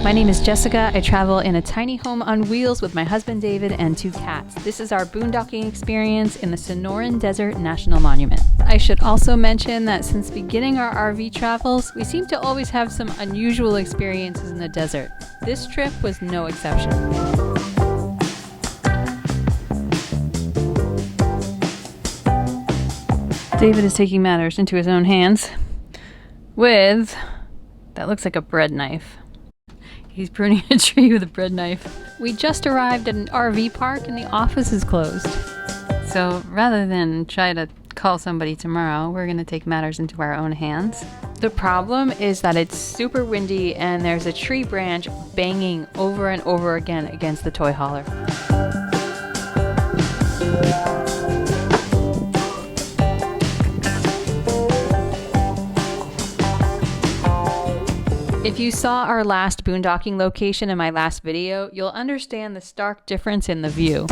My name is Jessica. I travel in a tiny home on wheels with my husband David and 2 cats. This is our boondocking experience in the Sonoran Desert National Monument. I should also mention that since beginning our RV travels, we seem to always have some unusual experiences in the desert. This trip was no exception. David is taking matters into his own hands with, that looks like a bread knife. He's pruning a tree with a bread knife. We just arrived at an RV park and the office is closed. So rather than try to call somebody tomorrow, we're gonna take matters into our own hands. The problem is that it's super windy and there's a tree branch banging over and over again against the toy hauler. If you saw our last boondocking location in my last video, you'll understand the stark difference in the view.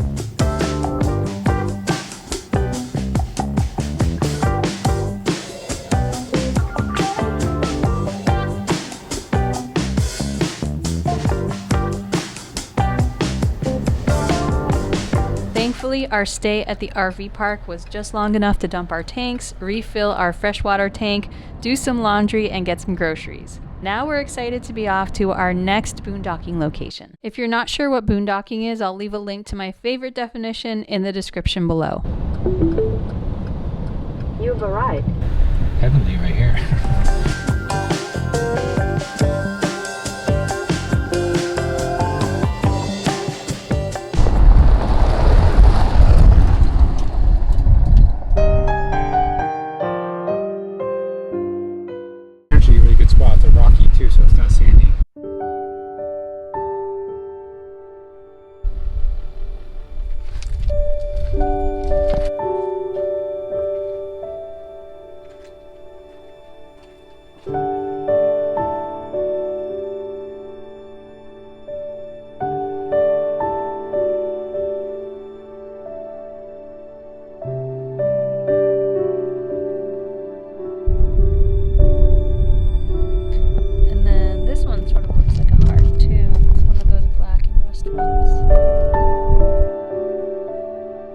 Thankfully, our stay at the RV park was just long enough to dump our tanks, refill our freshwater tank, do some laundry, and get some groceries. Now we're excited to be off to our next boondocking location. If you're not sure what boondocking is, I'll leave a link to my favorite definition in the description below. You've arrived. Heavenly right here. Actually a really good spot. They're rocky too, so it's not sandy.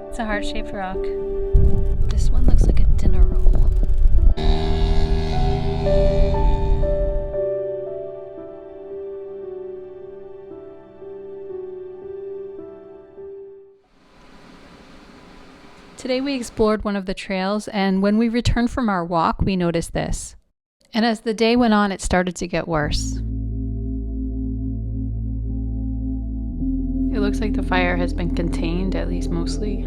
It's a heart-shaped rock. This one looks like a dinner roll. Today we explored one of the trails, and when we returned from our walk, we noticed this. And as the day went on, it started to get worse. It looks like the fire has been contained, at least mostly.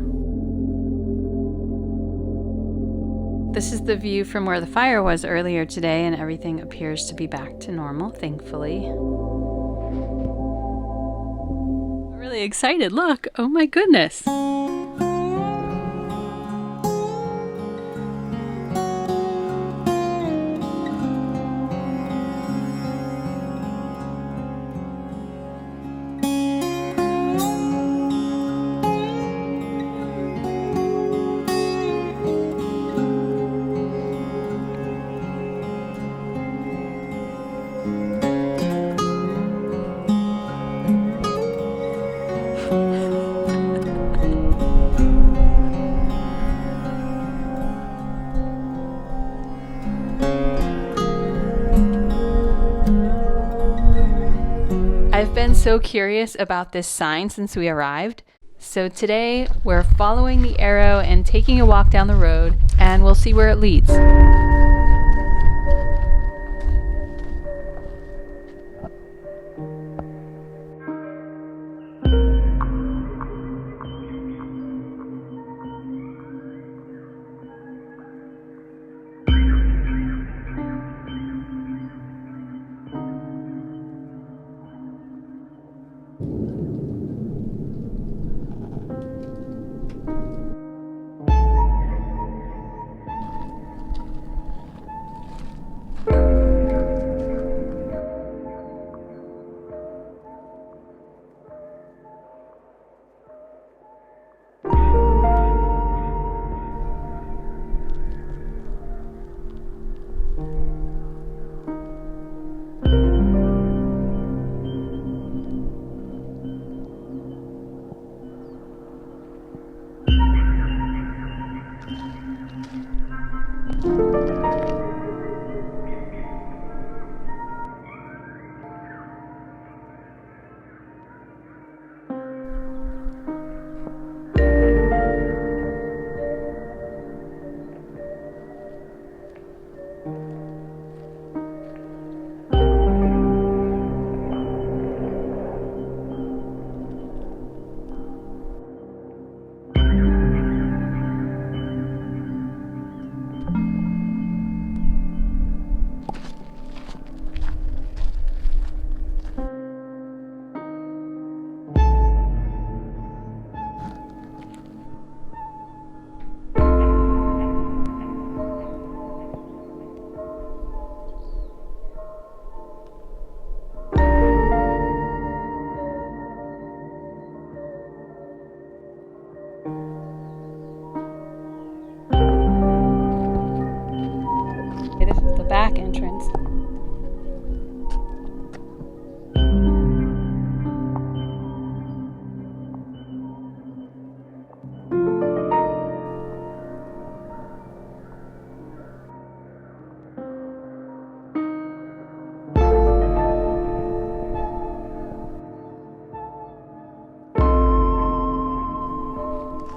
This is the view from where the fire was earlier today, and everything appears to be back to normal, thankfully. I'm really excited, look! Oh my goodness! I've been so curious about this sign since we arrived. So today we're following the arrow and taking a walk down the road, and we'll see where it leads.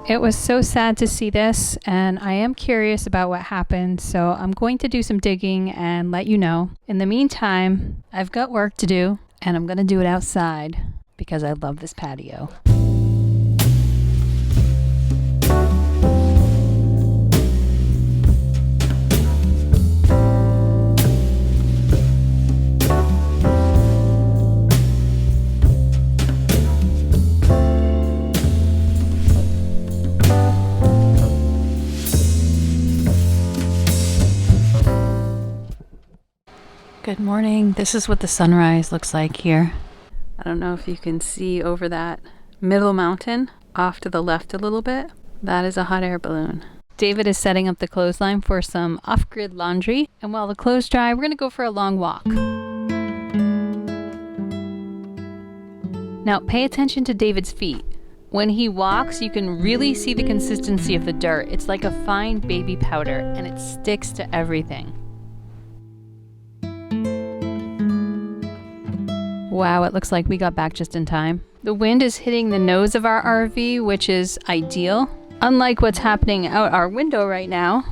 It was so sad to see this, and I am curious about what happened, so I'm going to do some digging and let you know. In the meantime, I've got work to do, and I'm going to do it outside because I love this patio. Good morning. This is what the sunrise looks like here. I don't know if you can see over that middle mountain off to the left a little bit. That is a hot air balloon. David is setting up the clothesline for some off-grid laundry. And while the clothes dry, we're going to go for a long walk. Now pay attention to David's feet. When he walks, you can really see the consistency of the dirt. It's like a fine baby powder and it sticks to everything. Wow, it looks like we got back just in time. The wind is hitting the nose of our RV, which is ideal. Unlike what's happening out our window right now,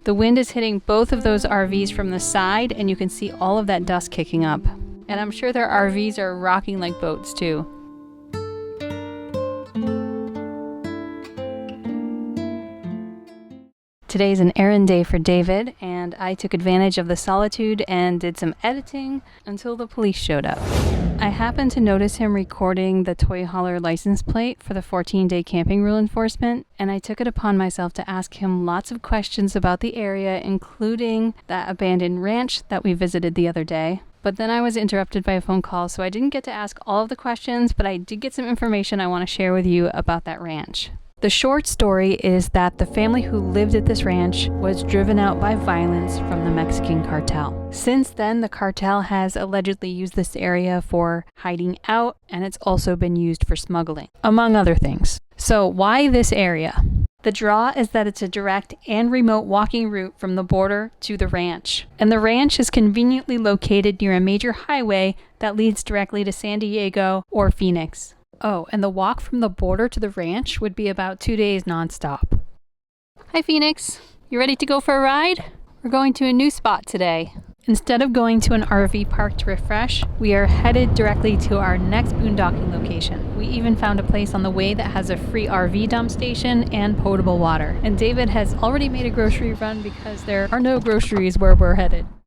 the wind is hitting both of those RVs from the side, and you can see all of that dust kicking up. And I'm sure their RVs are rocking like boats too. Today's an errand day for David, and I took advantage of the solitude and did some editing until the police showed up. I happened to notice him recording the toy hauler license plate for the 14-day camping rule enforcement, and I took it upon myself to ask him lots of questions about the area, including that abandoned ranch that we visited the other day. But then I was interrupted by a phone call, so I didn't get to ask all of the questions, but I did get some information I want to share with you about that ranch. The short story is that the family who lived at this ranch was driven out by violence from the Mexican cartel. Since then, the cartel has allegedly used this area for hiding out, and it's also been used for smuggling, among other things. So why this area? The draw is that it's a direct and remote walking route from the border to the ranch. And the ranch is conveniently located near a major highway that leads directly to San Diego or Phoenix. Oh, and the walk from the border to the ranch would be about 2 days nonstop. Hi, Phoenix. You ready to go for a ride? We're going to a new spot today. Instead of going to an RV park to refresh, we are headed directly to our next boondocking location. We even found a place on the way that has a free RV dump station and potable water. And David has already made a grocery run because there are no groceries where we're headed.